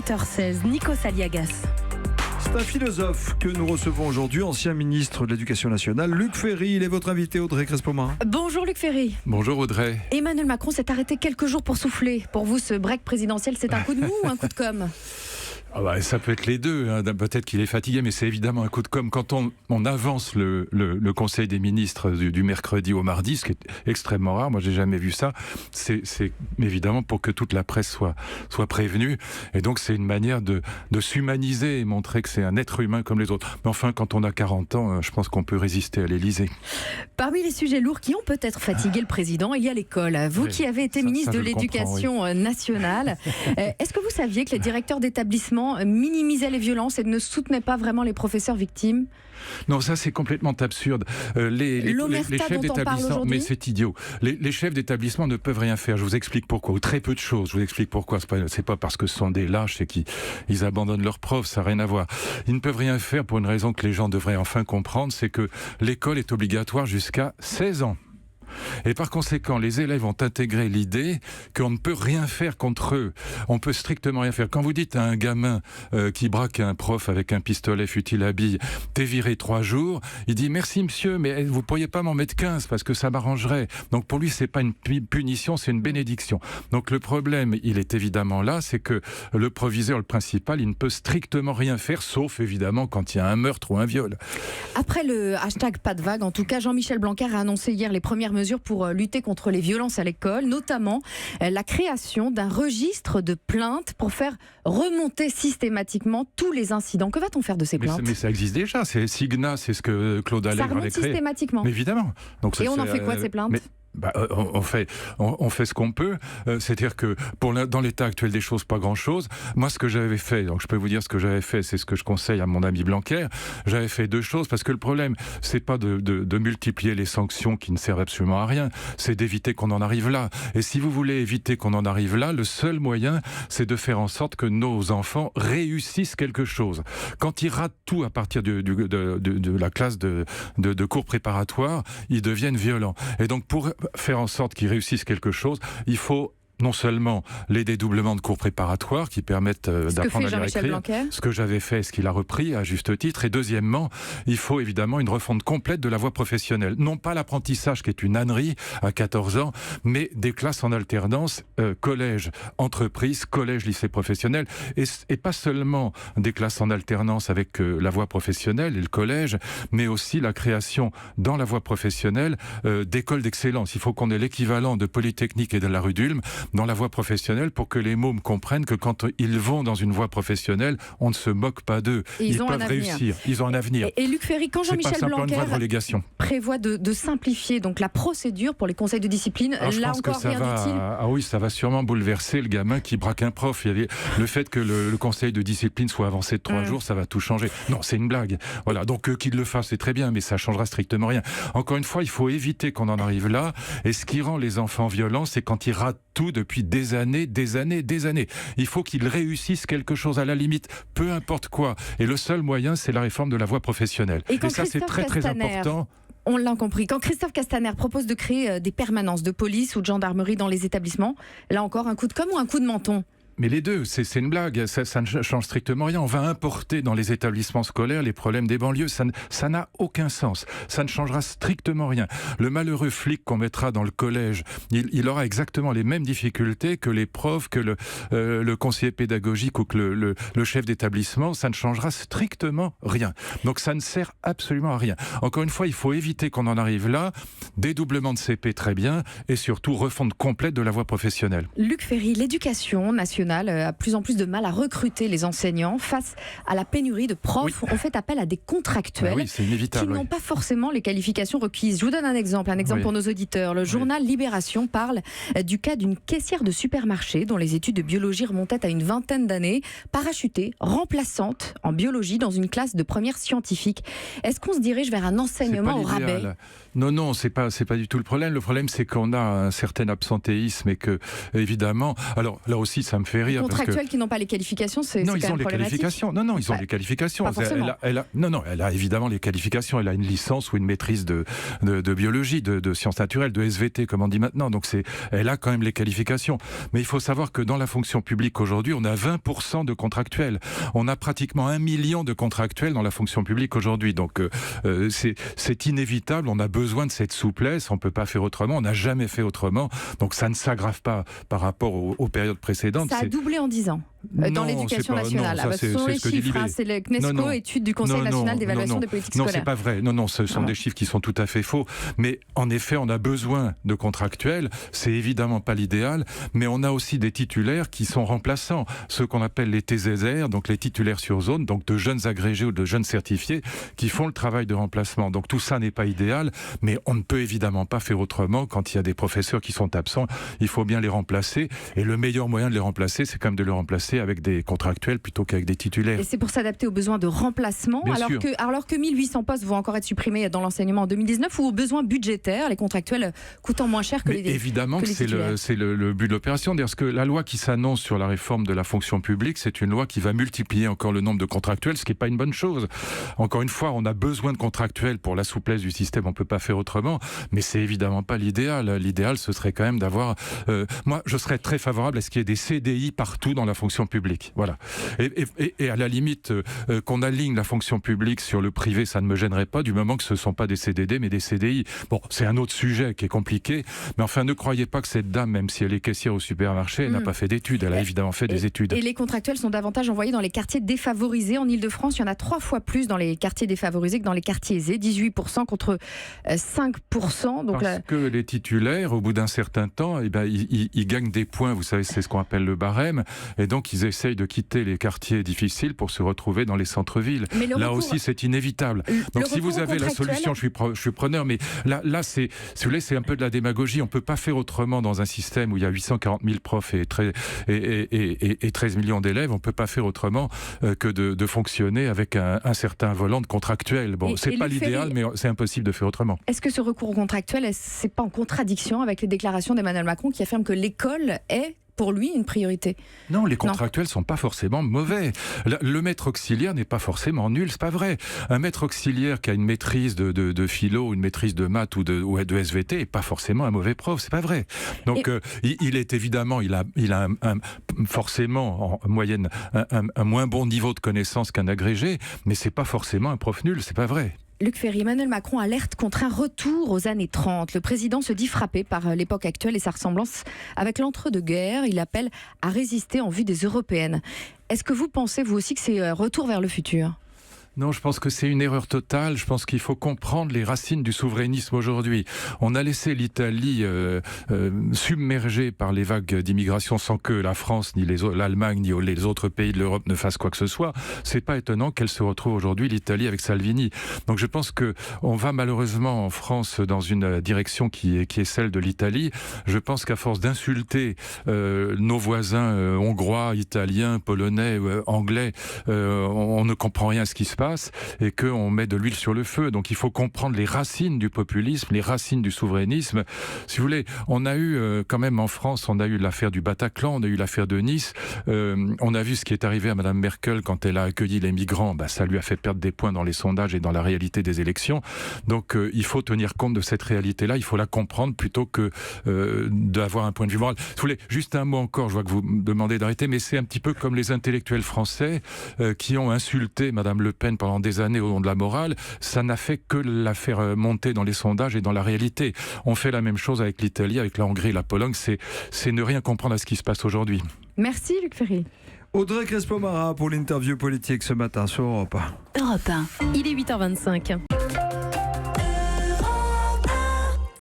7h16, Nikos Aliagas. C'est un philosophe que nous recevons aujourd'hui, ancien ministre de l'Éducation nationale, Luc Ferry. Il est votre invité, Audrey Crespomain. Bonjour Luc Ferry. Bonjour Audrey. Emmanuel Macron s'est arrêté quelques jours pour souffler. Pour vous, ce break présidentiel, c'est un coup de mou ou un coup de com'? Ça peut être les deux, hein. Peut-être qu'il est fatigué, mais c'est évidemment un coup de com'. Quand on avance le Conseil des ministres du mercredi au mardi, ce qui est extrêmement rare, moi j'ai jamais vu ça, c'est évidemment pour que toute la presse soit prévenue. Et donc c'est une manière de s'humaniser et montrer que c'est un être humain comme les autres. Mais enfin, quand on a 40 ans, je pense qu'on peut résister à l'Élysée. Parmi les sujets lourds qui ont peut-être fatigué le président, il y a l'école. Vous qui avez été ministre de l'Éducation nationale, est-ce que vous saviez que les directeurs d'établissement minimisaient les violences et ne soutenaient pas vraiment les professeurs victimes? Non, ça c'est complètement absurde. Les chefs d'établissement, mais c'est idiot. Les chefs d'établissement ne peuvent rien faire. Je vous explique pourquoi, ou très peu de choses. Je vous explique pourquoi. C'est pas parce que ce sont des lâches et qu'ils abandonnent leurs profs, ça n'a rien à voir. Ils ne peuvent rien faire pour une raison que les gens devraient enfin comprendre, c'est que l'école est obligatoire jusqu'à 16 ans. Et par conséquent, les élèves ont intégré l'idée qu'on ne peut rien faire contre eux. On peut strictement rien faire. Quand vous dites à un gamin qui braque un prof avec un pistolet, fut-il à billes, t'es viré 3 jours, il dit merci monsieur, mais vous pourriez pas m'en mettre 15 parce que ça m'arrangerait. Donc pour lui, c'est pas une punition, c'est une bénédiction. Donc le problème, il est évidemment là, c'est que le proviseur, le principal, il ne peut strictement rien faire, sauf évidemment quand il y a un meurtre ou un viol. Après le hashtag pas de vague, en tout cas, Jean-Michel Blanquer a annoncé hier les premières mesures pour lutter contre les violences à l'école, notamment la création d'un registre de plaintes pour faire remonter systématiquement tous les incidents. Que va-t-on faire de ces plaintes? Mais ça existe déjà, c'est Signa, c'est ce que Claude Allègre avait créé. Ça remonte systématiquement. Mais évidemment. Donc, et on en fait quoi de ces plaintes? On fait ce qu'on peut, c'est-à-dire que dans l'état actuel des choses, pas grand-chose. Moi, ce que j'avais fait, donc je peux vous dire ce que j'avais fait, c'est ce que je conseille à mon ami Blanquer. J'avais fait 2 choses, parce que le problème, c'est pas de multiplier les sanctions qui ne servent absolument à rien, c'est d'éviter qu'on en arrive là. Et si vous voulez éviter qu'on en arrive là, le seul moyen, c'est de faire en sorte que nos enfants réussissent quelque chose. Quand ils ratent tout à partir de la classe de cours préparatoire, ils deviennent violents. Et donc, pour faire en sorte qu'ils réussissent quelque chose, il faut non seulement les dédoublements de cours préparatoires qui permettent d'apprendre à lire et écrire, ce que j'avais fait, ce qu'il a repris à juste titre, et deuxièmement, il faut évidemment une refonte complète de la voie professionnelle. Non pas l'apprentissage qui est une ânerie à 14 ans, mais des classes en alternance, collège, entreprise, collège, lycée professionnel, et pas seulement des classes en alternance avec la voie professionnelle et le collège, mais aussi la création dans la voie professionnelle d'écoles d'excellence. Il faut qu'on ait l'équivalent de Polytechnique et de la rue d'Ulm dans la voie professionnelle pour que les mômes comprennent que quand ils vont dans une voie professionnelle, on ne se moque pas d'eux. Ils peuvent réussir. Ils ont un avenir. Et Luc Ferry, quand Jean-Michel Blanquer prévoit de simplifier donc la procédure pour les conseils de discipline, là encore rien d'utile. Ah oui, ça va sûrement bouleverser le gamin qui braque un prof. Le fait que le conseil de discipline soit avancé de 3 jours, ça va tout changer. Non, c'est une blague. Voilà. Donc qu'il le fasse, c'est très bien, mais ça changera strictement rien. Encore une fois, il faut éviter qu'on en arrive là. Et ce qui rend les enfants violents, c'est quand ils ratent tout depuis des années. Il faut qu'ils réussissent quelque chose, à la limite, peu importe quoi. Et le seul moyen, c'est la réforme de la voie professionnelle. Et ça, c'est très très important. On l'a compris. Quand Christophe Castaner propose de créer des permanences de police ou de gendarmerie dans les établissements, là encore, un coup de com' ou un coup de menton? Mais les deux, c'est une blague, ça ne change strictement rien. On va importer dans les établissements scolaires les problèmes des banlieues, ça n'a aucun sens. Ça ne changera strictement rien. Le malheureux flic qu'on mettra dans le collège, il aura exactement les mêmes difficultés que les profs, que le conseiller pédagogique ou que le chef d'établissement. Ça ne changera strictement rien. Donc ça ne sert absolument à rien. Encore une fois, il faut éviter qu'on en arrive là. Dédoublement de CP, très bien, et surtout refonte complète de la voie professionnelle. Luc Ferry, l'éducation nationale a plus en plus de mal à recruter les enseignants. Face à la pénurie de profs, on fait appel à des contractuels c'est inévitable, qui n'ont pas forcément les qualifications requises. Je vous donne un exemple pour nos auditeurs. Le journal Libération parle du cas d'une caissière de supermarché dont les études de biologie remontaient à une 20aine d'années, parachutée, remplaçante en biologie dans une classe de première scientifique. Est-ce qu'on se dirige vers un enseignement au rabais? Non, c'est pas du tout le problème. Le problème, c'est qu'on a un certain absentéisme et que, évidemment, alors là aussi, ça me fait fait rire. Contractuels qui n'ont pas les qualifications, c'est quand même problématique. Non, ils ont les qualifications. Non, ils ont les qualifications. Pas forcément. Elle a évidemment les qualifications. Elle a une licence ou une maîtrise de biologie, de sciences naturelles, de SVT, comme on dit maintenant. Donc elle a quand même les qualifications. Mais il faut savoir que dans la fonction publique aujourd'hui, on a 20% de contractuels. On a pratiquement 1 million de contractuels dans la fonction publique aujourd'hui. Donc c'est inévitable. On a besoin de cette souplesse. On peut pas faire autrement. On n'a jamais fait autrement. Donc ça ne s'aggrave pas par rapport aux périodes précédentes. Ça a doublé en 10 ans. Dans l'éducation nationale. Ce sont les chiffres, c'est le CNESCO, étude du Conseil national d'évaluation des politiques scolaires. Non, c'est pas vrai. Non, ce sont des chiffres qui sont tout à fait faux. Mais en effet, on a besoin de contractuels. C'est évidemment pas l'idéal, mais on a aussi des titulaires qui sont remplaçants. Ceux qu'on appelle les TZR, donc les titulaires sur zone, donc de jeunes agrégés ou de jeunes certifiés, qui font le travail de remplacement. Donc tout ça n'est pas idéal, mais on ne peut évidemment pas faire autrement. Quand il y a des professeurs qui sont absents, il faut bien les remplacer. Et le meilleur moyen de les remplacer, c'est quand même de les remplacer avec des contractuels plutôt qu'avec des titulaires. Et c'est pour s'adapter aux besoins de remplacement, alors que 1800 postes vont encore être supprimés dans l'enseignement en 2019 ou aux besoins budgétaires, les contractuels coûtant moins cher que les titulaires. Évidemment que c'est le but de l'opération. Parce que la loi qui s'annonce sur la réforme de la fonction publique, c'est une loi qui va multiplier encore le nombre de contractuels, ce qui n'est pas une bonne chose. Encore une fois, on a besoin de contractuels pour la souplesse du système, on ne peut pas faire autrement, mais c'est évidemment pas l'idéal. L'idéal, ce serait quand même d'avoir... moi, je serais très favorable à ce qu'il y ait des CDI partout dans la fonction publique. Voilà. Et à la limite, qu'on aligne la fonction publique sur le privé, ça ne me gênerait pas, du moment que ce ne sont pas des CDD, mais des CDI. Bon, c'est un autre sujet qui est compliqué, mais enfin, ne croyez pas que cette dame, même si elle est caissière au supermarché, elle n'a pas fait d'études. Elle a évidemment fait des études. Et les contractuels sont davantage envoyés dans les quartiers défavorisés. En Ile-de-France, il y en a 3 fois plus dans les quartiers défavorisés que dans les quartiers aisés. 18% contre 5%. Donc Parce que les titulaires, au bout d'un certain temps, ils gagnent des points. Vous savez, c'est ce qu'on appelle le barème. Et donc, ils essayent de quitter les quartiers difficiles pour se retrouver dans les centres-villes. Là aussi, c'est inévitable. Donc, si vous avez la solution, je suis preneur. Mais là si vous voulez, c'est un peu de la démagogie. On ne peut pas faire autrement dans un système où il y a 840 000 profs et 13 millions d'élèves. On ne peut pas faire autrement que de fonctionner avec un certain volant de contractuel. Bon, c'est pas l'idéal, mais c'est impossible de faire autrement. Est-ce que ce recours contractuel, c'est pas en contradiction avec les déclarations d'Emmanuel Macron qui affirme que l'école est pour lui une priorité? Non, les contractuels sont pas forcément mauvais. Le maître auxiliaire n'est pas forcément nul, c'est pas vrai. Un maître auxiliaire qui a une maîtrise de philo, une maîtrise de maths ou de SVT est pas forcément un mauvais prof, c'est pas vrai. Donc il est évidemment, il a forcément en moyenne un moins bon niveau de connaissance qu'un agrégé, mais c'est pas forcément un prof nul, c'est pas vrai. Luc Ferry, Emmanuel Macron alerte contre un retour aux années 30. Le président se dit frappé par l'époque actuelle et sa ressemblance avec l'entre-deux-guerres. Il appelle à résister en vue des européennes. Est-ce que vous pensez, vous aussi, que c'est un retour vers le futur ? Non, je pense que c'est une erreur totale. Je pense qu'il faut comprendre les racines du souverainisme aujourd'hui. On a laissé l'Italie submergée par les vagues d'immigration sans que la France, ni l'Allemagne, ni les autres pays de l'Europe ne fassent quoi que ce soit. C'est pas étonnant qu'elle se retrouve aujourd'hui, l'Italie, avec Salvini. Donc je pense que on va malheureusement en France dans une direction qui est celle de l'Italie. Je pense qu'à force d'insulter nos voisins hongrois, italiens, polonais, anglais, on ne comprend rien à ce qui se passe et qu'on met de l'huile sur le feu. Donc il faut comprendre les racines du populisme, les racines du souverainisme. Si vous voulez, on a eu quand même en France, on a eu l'affaire du Bataclan, on a eu l'affaire de Nice, on a vu ce qui est arrivé à Madame Merkel quand elle a accueilli les migrants, ça lui a fait perdre des points dans les sondages et dans la réalité des élections. Donc il faut tenir compte de cette réalité-là, il faut la comprendre plutôt que d'avoir un point de vue moral. Si vous voulez, juste un mot encore, je vois que vous me demandez d'arrêter, mais c'est un petit peu comme les intellectuels français qui ont insulté Madame Le Pen pendant des années au nom de la morale. Ça n'a fait que la faire monter dans les sondages et dans la réalité. On fait la même chose avec l'Italie, avec la Hongrie, la Pologne. C'est ne rien comprendre à ce qui se passe aujourd'hui. Merci Luc Ferry. Audrey Crespo-Mara pour l'interview politique ce matin sur Europe 1. Europe 1. Il est 8h25.